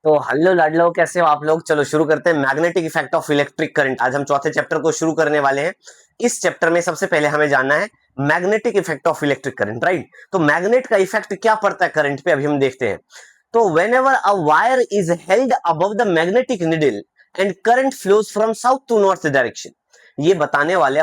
तो हेलो लाडलो, कैसे हो आप लोग। चलो शुरू करते हैं magnetic effect of electric current. आज हम चौथे चैप्टर को शुरू करने वाले हैं। इस चैप्टर में सबसे पहले हमें जानना है magnetic effect of electric current, right. तो मैग्नेट का इफेक्ट क्या पड़ता है करंट पे, अभी हम देखते हैं। तो whenever a wire is held above the magnetic needle and current flows from south to north direction, ये बताने वाले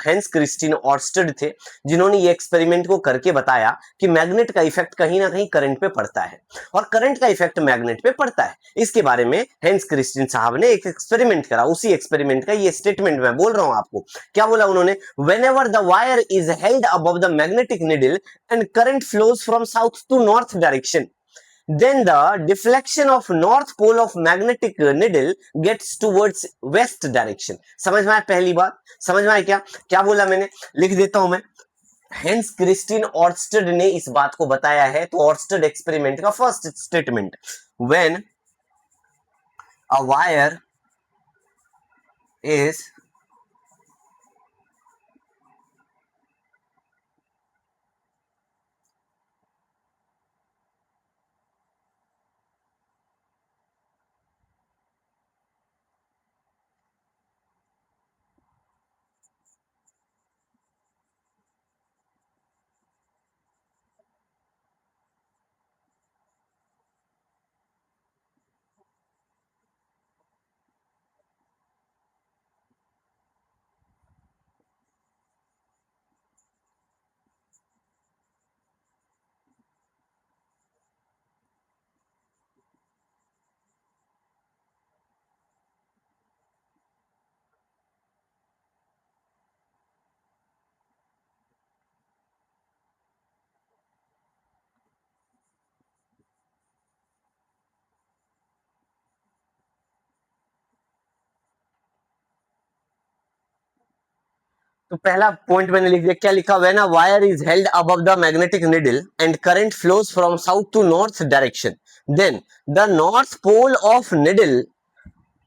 हेंस क्रिस्टीन ऑर्स्टेड थे, जिन्होंने ये एक्सपेरिमेंट को करके बताया कि मैग्नेट का इफेक्ट कहीं ना कहीं करंट पे पड़ता है और करंट का इफेक्ट मैग्नेट पे पड़ता है। इसके बारे में हेंस क्रिस्टीन साहब ने एक एक्सपेरिमेंट करा। उसी एक्सपेरिमेंट का ये स्टेटमेंट मैं बोल रहा हूं आपको। क्या बोला उन्होंने? Whenever the wire is held above the magnetic needle and current flows from south to north direction, then the deflection of north pole of magnetic needle gets towards west direction। समझ में आया पहली बात? समझ में आया क्या क्या बोला मैंने? लिख देता हूं मैं। हेंस क्रिस्टीन ऑर्स्टेड ने इस बात को बताया है। तो ऑर्स्टेड एक्सपेरिमेंट का first statement, when a wire is तो पहला पॉइंट मैंने लिख दिया। क्या लिखा? When a wire is held above the magnetic needle and current flows from south to north direction, then the north pole of needle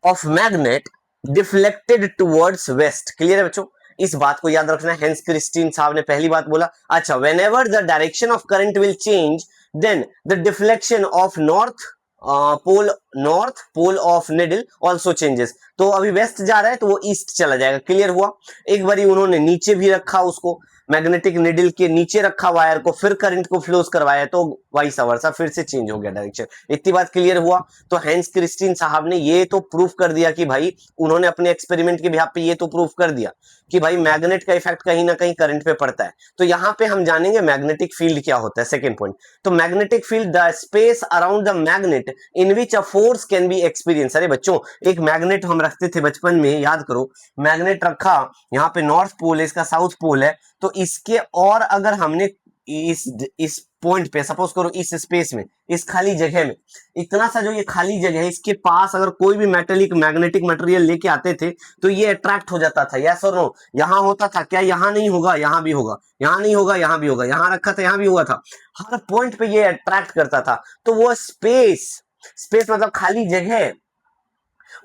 of magnet deflected towards west. Clear है बच्चों? इस बात को याद रखना। हेंस क्रिस्टीन साहब ने पहली बात बोला। अच्छा, whenever the direction of current will change, then the deflection of north pole of needle also changes. तो अभी वेस्ट जा रहा है तो वो ईस्ट चला जाएगा। क्लियर हुआ? एक बारी उन्होंने नीचे भी रखा उसको, मैग्नेटिक निडल के नीचे रखा वायर को, फिर करंट को फ्लोज करवाया तो वाइस वर्सा फिर से चेंज हो गया डायरेक्शन। इतनी बात क्लियर हुआ? तो हेंस क्रिस्टीन साहब ने ये तो प्रूफ कर दिया कि भाई, उन्होंने अपने एक्सपेरिमेंट के बिहाफ पे ये तो प्रूफ कर दिया कि भाई मैग्नेट का इफेक्ट कहीं ना कहीं करंट पे पड़ता है। तो यहां पे हम जानेंगे मैग्नेटिक फील्ड क्या होता है। सेकेंड पॉइंट, तो magnetic field the space around the magnet in which a force can be experience. अरे बच्चों, एक मैग्नेट हम रखते थे बचपन में, याद करो। मैग्नेट रखा, यहाँ पे नॉर्थ पोल है, इसका साउथ पोल है। तो इसके और अगर हमने इस पॉइंट पे, सपोज करो इस स्पेस में, इस खाली जगह में, इतना सा जो ये खाली जगह है, इसके पास अगर कोई भी मेटेलिक मैग्नेटिक मटेरियल लेके आते थे तो ये अट्रैक्ट हो जाता था। यस और नो? यहां होता था क्या? यहां नहीं होगा, यहां भी होगा, यहां नहीं होगा, यहां भी होगा, यहां रखा था, यहां भी हुआ था। हर पॉइंट पे ये अट्रैक्ट करता था। तो वो स्पेस, स्पेस मतलब खाली जगह,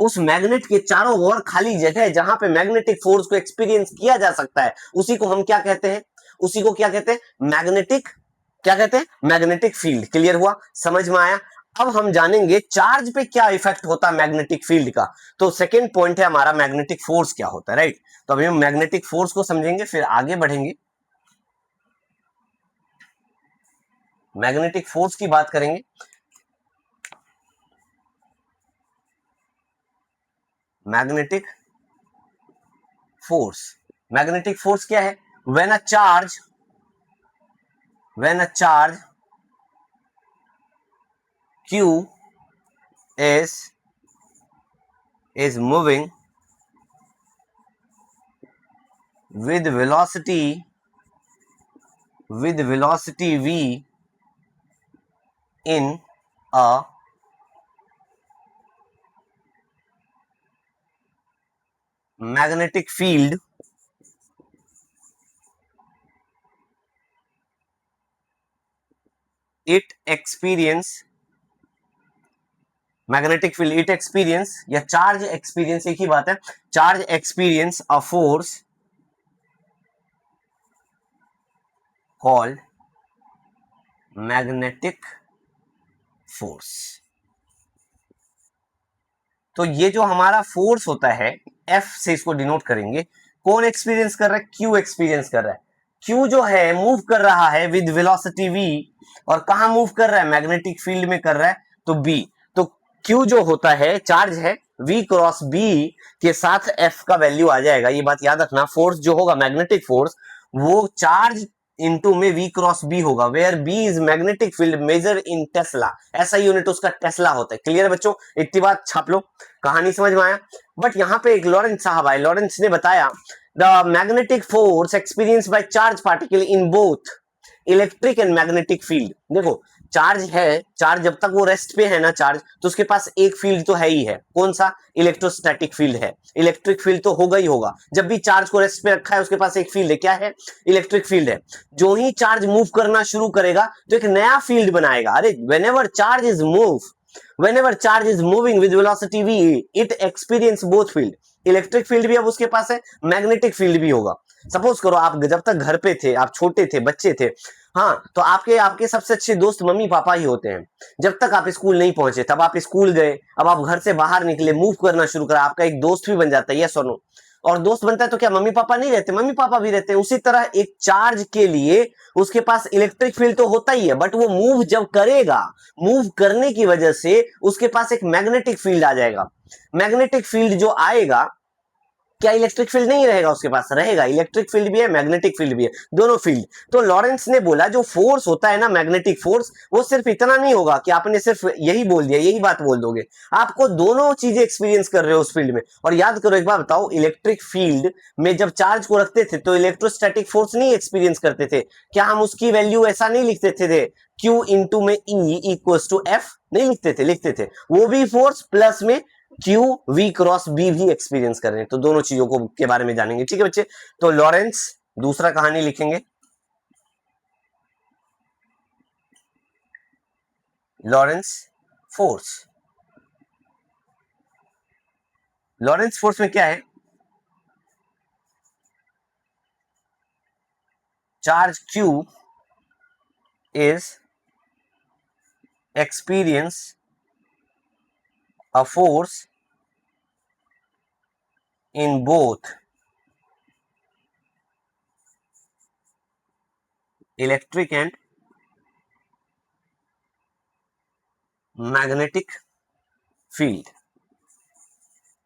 उस मैग्नेट के चारों ओर खाली जगह जहां पे मैग्नेटिक फोर्स को एक्सपीरियंस किया जा सकता है, उसी को हम क्या कहते हैं? उसी को क्या कहते हैं? मैग्नेटिक, क्या कहते हैं? Magnetic field. क्लियर हुआ? समझ में आया? अब हम जानेंगे चार्ज पे क्या इफेक्ट होता है मैग्नेटिक फील्ड का। तो सेकेंड पॉइंट है हमारा मैग्नेटिक फोर्स क्या होता है, राइट। तो अभी हम मैग्नेटिक फोर्स को समझेंगे, फिर आगे बढ़ेंगे, मैग्नेटिक फोर्स की बात करेंगे। मैग्नेटिक फोर्स, मैग्नेटिक फोर्स क्या है? When a charge, when a charge q is moving with velocity v in a magnetic field, it experience magnetic field, it experience या चार्ज एक्सपीरियंस एक ही बात है। Charge experience a force called magnetic force. तो ये जो हमारा force होता है F से इसको डिनोट करेंगे, कौन एक्सपीरियंस कर रहा है? Q एक्सपीरियंस कर रहा है। Q जो है मूव कर रहा है विद वेलोसिटी V, और कहां मूव कर रहा है? मैग्नेटिक फील्ड में कर रहा है, तो B। तो Q जो होता है चार्ज है V क्रॉस B के साथ F का वैल्यू आ जाएगा। ये बात याद रखना, फोर्स जो होगा मैग्नेटिक फोर्स वो चार्ज इनटू में V क्रॉस B होगा, where B is magnetic field measure in tesla. ऐसा यूनिट उसका टेस्ला होता है। क्लियर है बच्चों? इतनी बात छाप लो, कहानी समझ में आया। बट यहाँ पे एक लॉरेंस साहब आए, लॉरेंस ने बताया the magnetic force experience by charge particle in both electric and magnetic field. देखो चार्ज है, चार्ज जब तक वो रेस्ट पे है ना चार्ज, तो उसके पास एक फील्ड तो है ही है, कौन सा? इलेक्ट्रोस्टैटिक फील्ड है। इलेक्ट्रिक फील्ड तो होगा ही होगा, जब भी चार्ज को रेस्ट पे रखा है उसके पास एक फील्ड है, क्या है? इलेक्ट्रिक फील्ड है। जो ही चार्ज मूव करना शुरू करेगा तो एक नया फील्ड बनाएगा। अरे whenever charge is move, whenever charge is moving with velocity v, it experience both field। Electric field भी अब उसके पास है, मैग्नेटिक फील्ड भी होगा। सपोज करो आप जब तक घर पे थे, आप छोटे थे, बच्चे थे, हाँ, तो आपके आपके सबसे अच्छे दोस्त मम्मी पापा ही होते हैं। जब तक आप स्कूल नहीं पहुंचे, तब आप स्कूल गए, अब आप घर से बाहर निकले, मूव करना शुरू करा, आपका एक दोस्त भी बन जाता है, यस और नो? और दोस्त बनता है तो क्या मम्मी पापा नहीं रहते? मम्मी पापा भी रहते हैं। उसी तरह एक चार्ज के लिए उसके पास इलेक्ट्रिक फील्ड तो होता ही है, बट वो मूव जब करेगा, मूव करने की वजह से उसके पास एक मैग्नेटिक फील्ड आ जाएगा। मैग्नेटिक फील्ड जो आएगा, क्या इलेक्ट्रिक फील्ड नहीं रहेगा उसके पास? रहेगा, इलेक्ट्रिक फील्ड भी है, मैग्नेटिक फील्ड भी है, दोनों फील्ड। तो लॉरेंस ने बोला जो फोर्स होता है ना मैग्नेटिक फोर्स, वो सिर्फ इतना नहीं होगा कि आपने सिर्फ यही बोल दिया, यही बात बोल दोगे, आपको दोनों चीजें एक्सपीरियंस कर रहे हो उस फील्ड में। और याद करो, एक बार बताओ, इलेक्ट्रिक फील्ड में जब चार्ज को रखते थे तो इलेक्ट्रोस्टैटिक फोर्स नहीं एक्सपीरियंस करते थे? क्या हम उसकी वैल्यू ऐसा नहीं लिखते थे Q इंटू में E इक्वल्स टू F? नहीं लिखते थे, लिखते थे। वो भी फोर्स प्लस में Q V क्रॉस B भी एक्सपीरियंस कर रहे हैं। तो दोनों चीजों को के बारे में जानेंगे, ठीक है बच्चे? तो लॉरेंस दूसरा कहानी लिखेंगे, लॉरेंस फोर्स। लॉरेंस फोर्स में क्या है? Charge Q is experience a force in both electric and magnetic field।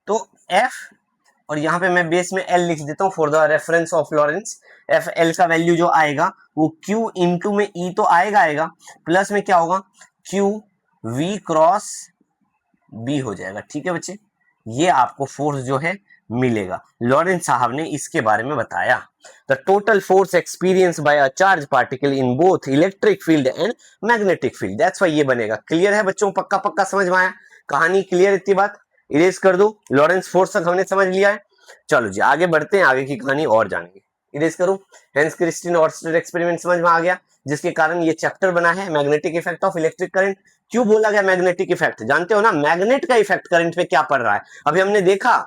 तो F, और यहां पे मैं बेस में L लिख देता हूं for the reference of Lawrence. F L का वैल्यू जो आएगा वो Q इंटू में E तो आएगा आएगा, प्लस में क्या होगा? Q V क्रॉस B हो जाएगा। ठीक है बच्चे, ये आपको फोर्स जो है मिलेगा। लॉरेंस साहब ने इसके बारे में बताया, the total force experience by a charge particle in both electric field and magnetic field, that's why ये बनेगा। क्लियर है बच्चों? पक्का पक्का समझ में आया? कहानी क्लियर? इतनी बात इरेज कर दो। लॉरेंस फोर्स तक हमने समझ लिया है। चलो जी आगे बढ़ते हैं, आगे की कहानी और जानेंगे। इरेज करूं। हेंस क्रिस्टियन ऑर्स्टेड एक्सपेरिमेंट समझ में आ गया, जिसके कारण ये चैप्टर बना है, magnetic effect of electric current. क्यों बोला गया मैग्नेटिक इफेक्ट? जानते हो ना मैग्नेट का इफेक्ट करंट पे क्या पड़ रहा है? अभी हमने देखा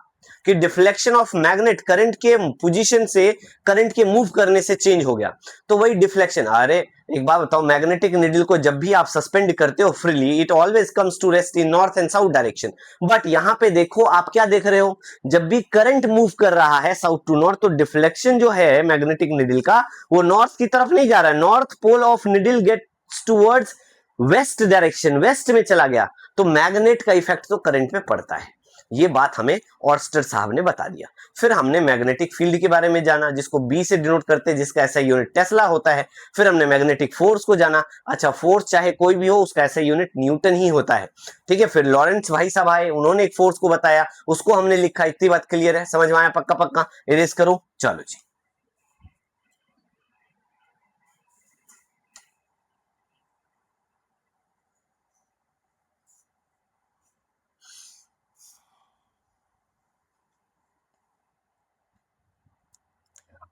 कि डिफ्लेक्शन ऑफ मैग्नेट करंट के पोजीशन से, करंट के मूव करने से चेंज हो गया, तो वही डिफ्लेक्शन। अरे एक बात बताओ, मैग्नेटिक निडल को जब भी आप सस्पेंड करते हो freely, it always comes to rest in north and south direction. But यहां पे देखो आप क्या देख रहे हो, जब भी करंट मूव कर रहा है साउथ टू नॉर्थ, तो डिफ्लेक्शन जो है मैग्नेटिक निडल का वो नॉर्थ की तरफ नहीं जा रहा है, north pole of needle gets towards west direction, west में चला गया। तो मैग्नेट का इफेक्ट तो करंट में पड़ता है। ये बात हमें ऑर्स्टर साहब ने बता दिया। फिर हमने मैग्नेटिक फील्ड के बारे में जाना, जिसको बी से डिनोट करते हैं, जिसका ऐसा यूनिट टेस्ला होता है। फिर हमने मैग्नेटिक फोर्स को जाना। अच्छा, फोर्स चाहे कोई भी हो, उसका ऐसा यूनिट न्यूटन ही होता है। ठीक है, फिर लॉरेंस भाई साहब आए, उन्होंने एक फोर्स को बताया, उसको हमने लिखा। इतनी बात क्लियर है? समझ में आया? पक्का पक्का इरेज करो। चलो जी,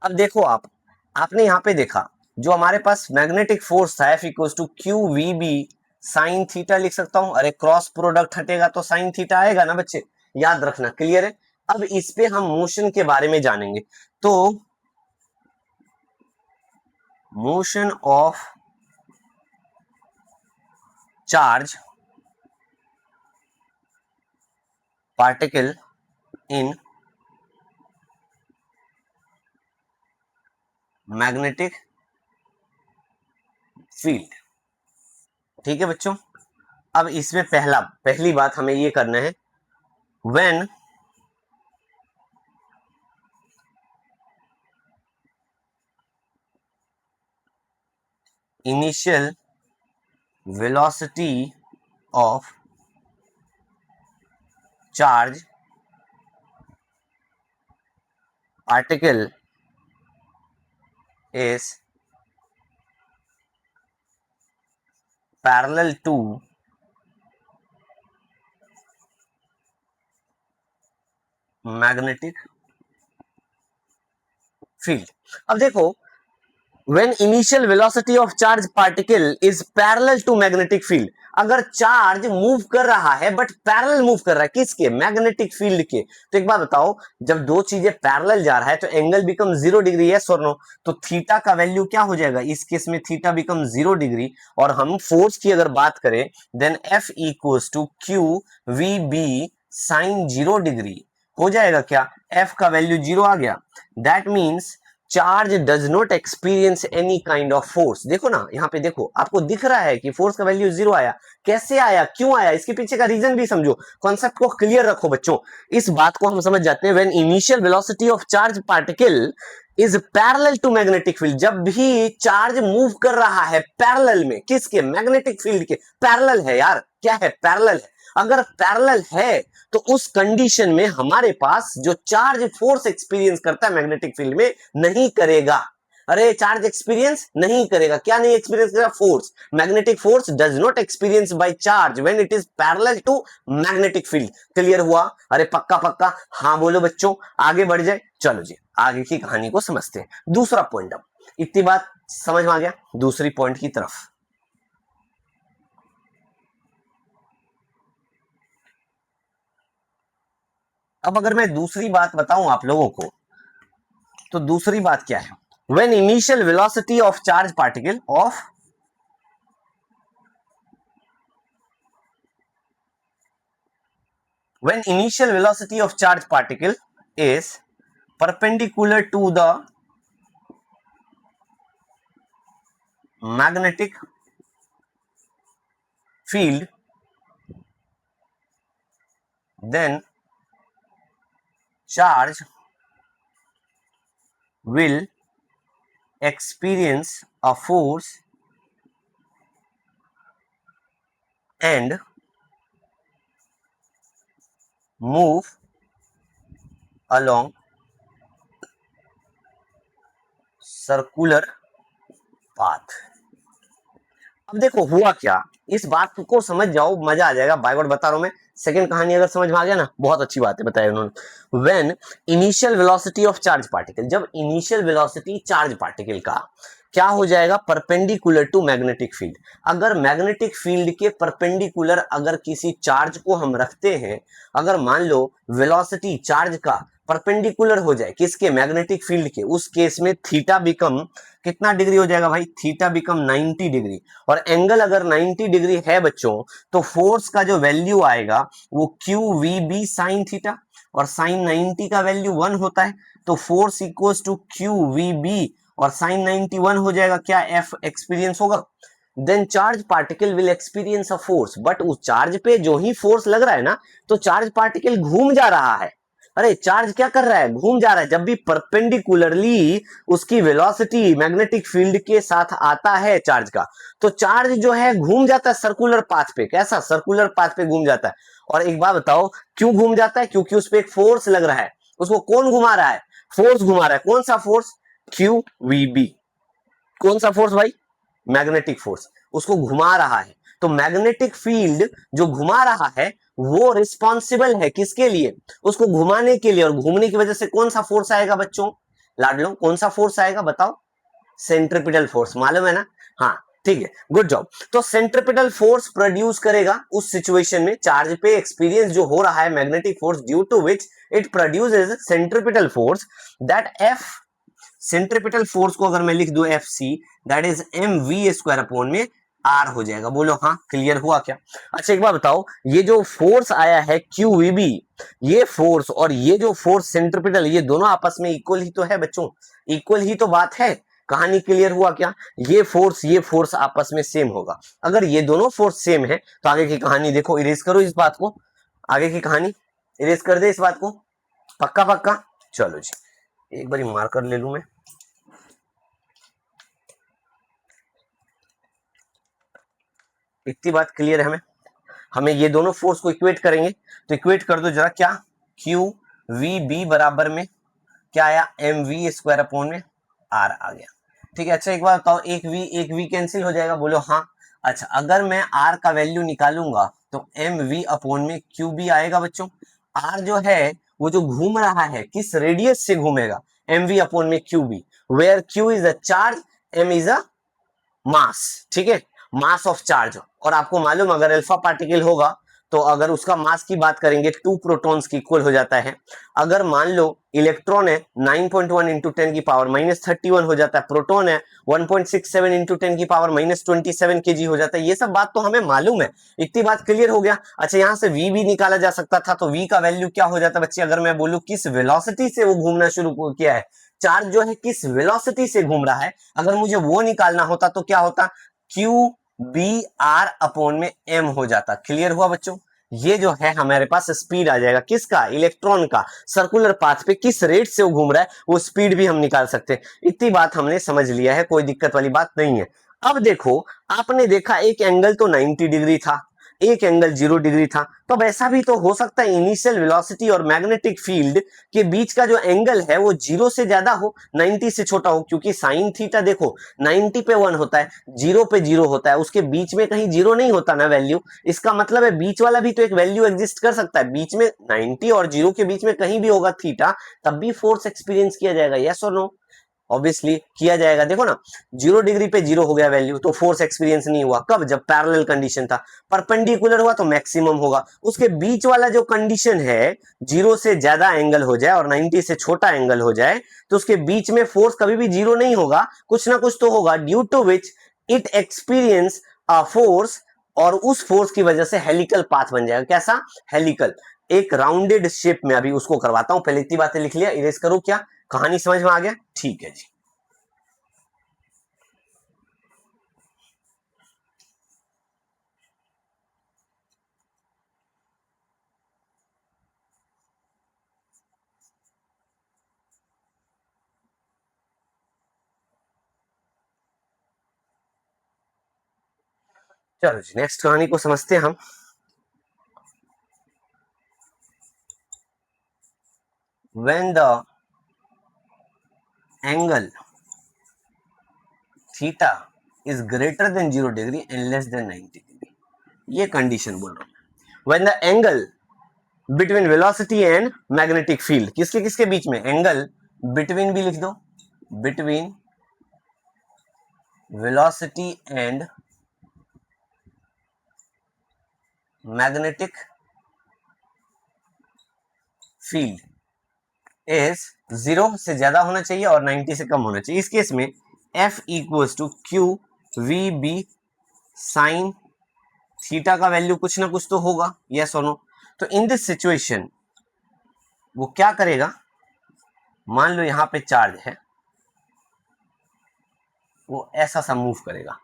अब देखो आपने यहां पे देखा, जो हमारे पास मैग्नेटिक फोर्स था F equals to Q V B sine theta लिख सकता हूं। अरे क्रॉस प्रोडक्ट हटेगा तो साइन थीटा आएगा ना बच्चे, याद रखना। क्लियर है? अब इस पे हम मोशन के बारे में जानेंगे। तो motion of charge particle in magnetic field. ठीक है बच्चों, अब इसमें पहली बात हमें ये करना है, when initial velocity of charge particle is parallel to magnetic field. अब देखो, when initial velocity of charge particle is parallel to magnetic field, अगर चार्ज मूव कर रहा है बट पैरेलल मूव कर रहा है किसके, मैग्नेटिक फील्ड के, तो एक बात बताओ, जब दो चीजें पैरेलल जा रहा है तो एंगल बिकम 0 डिग्री, यस और नो? तो थीटा का वैल्यू क्या हो जाएगा इस केस में, थीटा बिकम 0 डिग्री। और हम फोर्स की अगर बात करें, then F equals to Q V B sine 0 degree हो जाएगा। क्या F का वैल्यू 0 आ गया, that means charge does not experience any kind of force. देखो ना, यहाँ पे देखो, आपको दिख रहा है कि फोर्स का वैल्यू 0 आया। कैसे आया, क्यों आया, इसके पीछे का रीजन भी समझो, कॉन्सेप्ट को क्लियर रखो बच्चों। इस बात को हम समझ जाते हैं, when initial velocity of charge particle is parallel to magnetic field, जब भी चार्ज मूव कर रहा है पैरेलल में, किसके, मैग्नेटिक फील्ड के। पैरेलल है यार, क्या है, पैरेलल है। अगर पैरेलल है तो उस कंडीशन में हमारे पास जो चार्ज फोर्स एक्सपीरियंस करता है मैग्नेटिक फील्ड में, नहीं करेगा। अरे चार्ज एक्सपीरियंस नहीं करेगा, क्या नहीं एक्सपीरियंस करेगा, force. Magnetic force does not experience by charge when it is parallel to magnetic field. Clear हुआ? अरे पक्का पक्का, हाँ बोलो बच्चों, आगे बढ़ जाए। चलो जी, आगे की कहानी को समझते हैं। दूसरा पॉइंट, अब इतनी बात समझ में आ गया, दूसरी पॉइंट की तरफ। अब अगर मैं दूसरी बात बताऊं आप लोगों को, तो दूसरी बात क्या है, when initial velocity of charge particle of when initial velocity of charge particle is perpendicular to the magnetic field, then charge will experience a force and move along circular path। अब देखो हुआ क्या, इस बात को समझ जाओ, मजा आ जाएगा, बाय वर्ड बता रहा हूं मैं। सेकंड कहानी अगर समझ में आ गया ना, बहुत अच्छी बात है, बताया उन्होंने। When initial velocity of charge particle, जब इनिशियल वेलोसिटी चार्ज पार्टिकल का क्या हो जाएगा, परपेंडिकुलर टू मैग्नेटिक फील्ड। अगर मैग्नेटिक फील्ड के परपेंडिकुलर अगर किसी चार्ज को हम रखते हैं, अगर मान लो वेलोसिटी चार्ज का परपेंडिकुलर हो जाए किसके, मैग्नेटिक फील्ड के, उस केस में थीटा बिकम कितना डिग्री हो जाएगा भाई, थीटा बिकम 90 डिग्री। और एंगल अगर 90 डिग्री है बच्चों, तो फोर्स का जो वैल्यू आएगा वो Q V B sine theta, और साइन 90 का वैल्यू 1 होता है, तो force equals to Q V B, और साइन 91 हो जाएगा, क्या एफ एक्सपीरियंस होगा। Then charge particle will experience a force, but उस चार्ज पे जो ही फोर्स लग रहा है ना, तो चार्ज पार्टिकल घूम जा रहा है। अरे चार्ज क्या कर रहा है, घूम जा रहा है। जब भी परपेंडिकुलरली उसकी वेलोसिटी मैग्नेटिक फील्ड के साथ आता है चार्ज का, तो चार्ज जो है घूम जाता है सर्कुलर पाथ पे। कैसा, सर्कुलर पाथ पे घूम जाता है। और एक बात बताओ, क्यों घूम जाता है, क्योंकि उस पर एक फोर्स लग रहा है। उसको कौन घुमा रहा है, फोर्स घुमा रहा है। कौन सा फोर्स, क्यू वी बी। कौन सा फोर्स भाई, मैग्नेटिक फोर्स उसको घुमा रहा है। तो मैग्नेटिक फील्ड जो घुमा रहा है वो रिस्पॉन्सिबल है किसके लिए, उसको घुमाने के लिए। और घूमने की वजह से कौन सा फोर्स आएगा बच्चों, लाडलो कौन सा फोर्स आएगा बताओ, सेंट्रिपिटल फोर्स, मालूम है ना? हाँ ठीक है, गुड जॉब। तो सेंट्रिपिटल फोर्स प्रोड्यूस करेगा उस सिचुएशन में, चार्ज पे एक्सपीरियंस जो हो रहा है magnetic force, due to which it produces centripetal force, that F, centripetal force को अगर मैं लिख दूं F C, that is M V square upon में आर हो जाएगा। बोलो हाँ, क्लियर हुआ क्या? अच्छा एक बार बताओ, ये जो फोर्स आया है QVB, ये फोर्स और ये जो फोर्स सेंट्रीपिटल, ये दोनों आपस में इक्वल ही तो है बच्चों, इक्वल ही तो बात है। कहानी क्लियर हुआ क्या? ये फोर्स आपस में सेम होगा। अगर ये दोनों फोर्स सेम है तो आगे की कहानी देखो, इरेज करो इस बात को, आगे की कहानी इरेज कर दे इस बात को, पक्का पक्का। चलो जी, एक बार मार्कर ले लूं मैं। इतनी बात क्लियर है हमें? हमें ये दोनों फोर्स को इक्वेट करेंगे, तो इक्वेट कर दो जरा, क्या क्यू वी बी बराबर में क्या आया, एम वी स्क्वायर अपॉन में आर आ गया। ठीक है, अच्छा एक बार बताओ, एक वी कैंसिल हो जाएगा, बोलो हाँ। अच्छा अगर मैं आर का वैल्यू निकालूंगा तो एम वी अपॉन में क्यू बी आएगा बच्चों। आर जो है वो जो घूम रहा है किस रेडियस से घूमेगा, एम वी अपॉन में Q b, where q is a charge, m is a mass. ठीक है, मास ऑफ चार्ज। और आपको मालूम अगर अल्फा पार्टिकल होगा तो अगर उसका मास की बात करेंगे 2 प्रोटॉन्स की इक्वल हो जाता है। अगर मान लो इलेक्ट्रॉन है 9.1 इंटू 10 की पावर -31 हो जाता है, प्रोटॉन है 1.67 इंटू 10 की पावर -27 केजी हो जाता है। ये सब बात तो हमें मालूम है, इतनी बात क्लियर हो गया। अच्छा यहां से v भी निकाला जा सकता था, तो v का वैल्यू क्या हो जाता है बच्चे, अगर मैं बोलूं किस वेलोसिटी से वो घूमना शुरू किया है, चार्ज जो है किस वेलोसिटी से घूम रहा है, अगर मुझे वो निकालना होता तो क्या होता, क्यू बी आर अपॉन में एम हो जाता। क्लियर हुआ बच्चों? ये जो है हमारे पास स्पीड आ जाएगा किसका, इलेक्ट्रॉन का, सर्कुलर पाथ पे किस रेट से वो घूम रहा है वो स्पीड भी हम निकाल सकते हैं। इतनी बात हमने समझ लिया है, कोई दिक्कत वाली बात नहीं है। अब देखो, आपने देखा एक एंगल तो 90 डिग्री था, एक एंगल 0 डिग्री था, तो अब ऐसा भी तो हो सकता है इनिशियल वेलोसिटी और मैग्नेटिक फील्ड के बीच का जो एंगल है वो 0 से ज्यादा हो, 90 से छोटा हो, क्योंकि साइन थीटा देखो 90 पे 1 होता है, 0 पे 0 होता है, उसके बीच में कहीं 0 नहीं होता ना वैल्यू। इसका मतलब है बीच वाला भी तो एक वैल्यू एग्जिस्ट कर सकता है, बीच में 90 और 0 के बीच में कहीं भी होगा थीटा, तब भी फोर्स एक्सपीरियंस किया जाएगा, यस और नो? ऑब्वियसली किया जाएगा। देखो ना, 0 डिग्री पे 0 हो गया वैल्यू, तो फोर्स एक्सपीरियंस नहीं हुआ, कब, जब पैरेलल कंडीशन था। परपेंडिकुलर हुआ तो मैक्सिमम होगा। उसके बीच वाला जो कंडीशन है, 0 से ज्यादा एंगल हो जाए और 90 से छोटा एंगल हो जाए, तो उसके बीच में फोर्स कभी भी 0 नहीं होगा, कुछ ना कुछ तो होगा, due to which it experience a force, और उस फोर्स की वजह से हेलिकल पाथ बन जाएगा। कैसा, हेलिकल, एक राउंडेड शेप में। अभी उसको करवाता हूं, पहले इतनी बातें लिख लिया, इरेज करो, क्या कहानी समझ में आ गया? ठीक है जी। चलो जी, नेक्स्ट कहानी को समझते हैं हम। When the angle theta is greater than 0 degree and less than 90 degree, ये कंडीशन बोल रहा हूं। When the angle between velocity and magnetic field, किसके किसके बीच में, एंगल between भी लिख दो, between velocity and magnetic field is 0 से ज्यादा होना चाहिए और 90 से कम होना चाहिए। इस केस में F equals to Q V B sine theta का वैल्यू कुछ ना कुछ तो होगा, यस और नो? तो इन दिस सिचुएशन वो क्या करेगा, मान लो यहां पे चार्ज है, वो ऐसा सा मूव करेगा,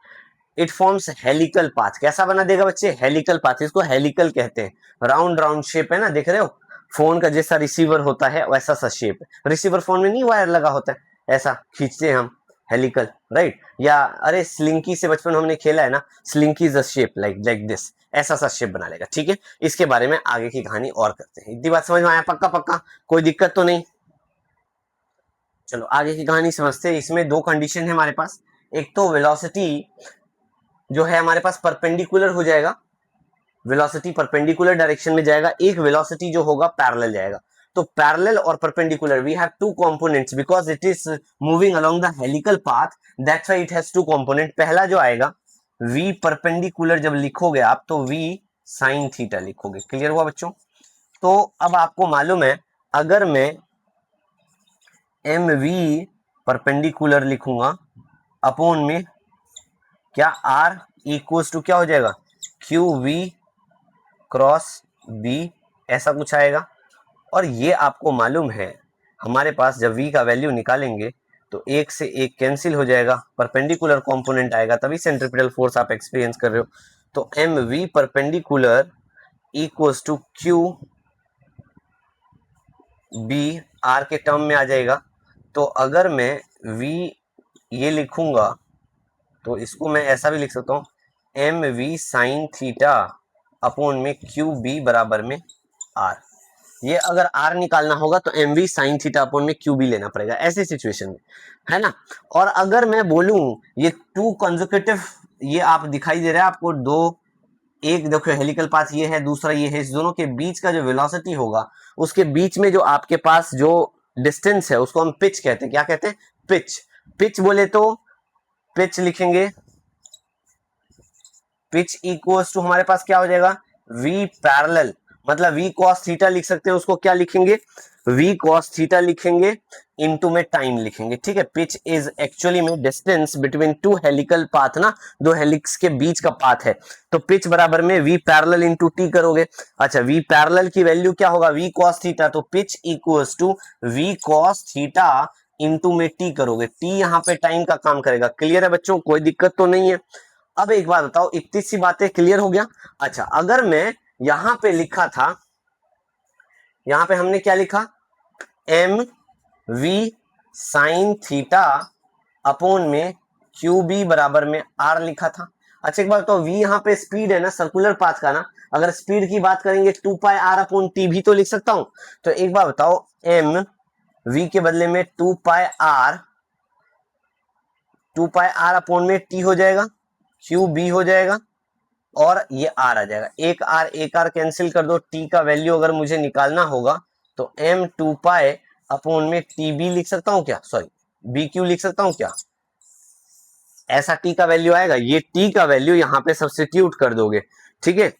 इट फॉर्म्स हेलिकल पाथ। कैसा बना देगा बच्चे, हेलिकल पाथ, इसको हेलिकल कहते हैं। राउंड राउंड शेप है ना, देख रहे हो, फोन का जैसा रिसीवर होता है वैसा सा शेप है। रिसीवर फोन में नहीं वायर लगा होता है, ऐसा खींचते हैं हम, हेलिकल, राइट? या अरे स्लिंकी से बचपन हमने खेला है ना, slinky is a shape like like this, ऐसा सा शेप बना लेगा। ठीक है, इसके बारे में आगे की कहानी और करते हैं। इतनी बात समझ में आया, पक्का पक्का, कोई दिक्कत तो नहीं? चलो आगे की कहानी समझते हैं। इसमें दो कंडीशन है हमारे पास, एक तो वेलोसिटी जो है हमारे पास परपेंडिकुलर हो जाएगा, वेलोसिटी परपेंडिकुलर डायरेक्शन में जाएगा, एक वेलोसिटी जो होगा पैरेलल जाएगा। तो पैरेलल और perpendicular, we have two components because it is moving along the helical path, that's why it has two component. पहला जो आएगा v परपेंडिकुलर, जब लिखोगे आप तो v साइन थीटा लिखोगे। क्लियर हुआ बच्चों? तो अब आपको मालूम है, अगर मैं एम वी परपेंडिकुलर लिखूंगा अपॉन में क्या, आर इक्वल्स टू क्या हो जाएगा, क्यू वी क्रॉस बी, ऐसा कुछ आएगा। और ये आपको मालूम है हमारे पास जब v का वैल्यू निकालेंगे तो एक से एक कैंसिल हो जाएगा, परपेंडिकुलर कंपोनेंट आएगा, तभी सेंट्रीपिटल फोर्स आप एक्सपीरियंस कर रहे हो। तो M V perpendicular equals to Q B R के टर्म में आ जाएगा। तो अगर मैं v ये लिखूंगा तो इसको मैं ऐसा भी लिख सकता हूँ, M V sine theta upon में क्यू बी बराबर में आर। ये अगर r निकालना होगा तो M V sine theta upon में क्यू बी लेना पड़ेगा ऐसे सिचुएशन में, है ना। और अगर मैं बोलूं ये टू कंसेक्यूटिव, ये आप दिखाई दे रहा है आपको दो, एक देखो हेलिकल पाथ ये है, दूसरा ये है, इस दोनों के बीच का जो वेलोसिटी होगा उसके बीच में जो आपके पास जो डिस्टेंस है उसको हम पिच कहते हैं। क्या कहते हैं, पिच। पिच बोले तो पिच लिखेंगे, पिच इक्वल्स टू हमारे पास क्या हो जाएगा, v पैरेलल, मतलब v cos थीटा लिख सकते हैं, उसको क्या लिखेंगे, v cos थीटा लिखेंगे, इनटू में टाइम लिखेंगे, ठीक है। पिच इज एक्चुअली में distance between two helical path ना, दो हेलिक्स के बीच का पाथ है। तो पिच बराबर में v पैरेलल इनटू t करोगे। अच्छा, v पैरेलल की वैल्यू क्या होगा, v cos थीटा, तो pitch equals to v cos theta into में t करोगे, t यहाँ पे टाइम का काम करेगा। क्लियर है बच्चों, कोई दिक्कत तो नहीं है। अब एक बात बताओ, इतनी सी बातें क्लियर हो गया। अच्छा, अगर मैं यहां पे लिखा था, यहां पे हमने क्या लिखा, M V sine theta upon में क्यू बी बराबर में आर लिखा था। अच्छा एक बात बताओ, v यहाँ पे स्पीड है ना सर्कुलर पाथ का ना, अगर स्पीड की बात करेंगे 2 पाई आर अपॉन टी भी तो लिख सकता हूं। तो एक बात बताओ, एम वी के बदले में 2 पाई आर अपॉन में टी हो जाएगा, क्यू बी हो जाएगा, और ये आर आ जाएगा। एक आर कैंसिल कर दो, टी का वैल्यू अगर मुझे निकालना होगा तो एम 2 पाई अपॉन में टी बी लिख सकता हूं क्या, सॉरी बी क्यू लिख सकता हूं क्या, ऐसा टी का वैल्यू आएगा। ये टी का वैल्यू यहाँ पे सब्स्टिट्यूट कर दोगे, ठीक है।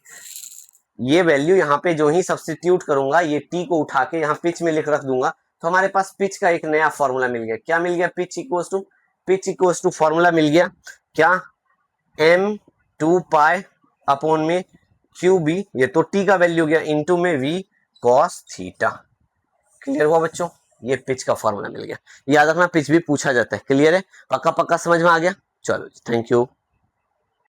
ये वैल्यू यहाँ पे जो ही सब्स्टिट्यूट करूंगा, ये टी को उठा के यहाँ पिच में लिख रख दूंगा, तो हमारे पास पिच का एक नया फॉर्मूला मिल गया। क्या मिल गया, पिच इक्वल्स टू फॉर्मूला मिल गया क्या, एम 2 पाई अपॉन में क्यू बी, ये तो टी का वैल्यू गया, इनटू में वी कॉस थीटा। क्लियर हुआ बच्चों, ये पिच का फॉर्मूला मिल गया। याद रखना पिच भी पूछा जाता है। क्लियर है, पक्का पक्का समझ में आ गया। चलो थैंक यू।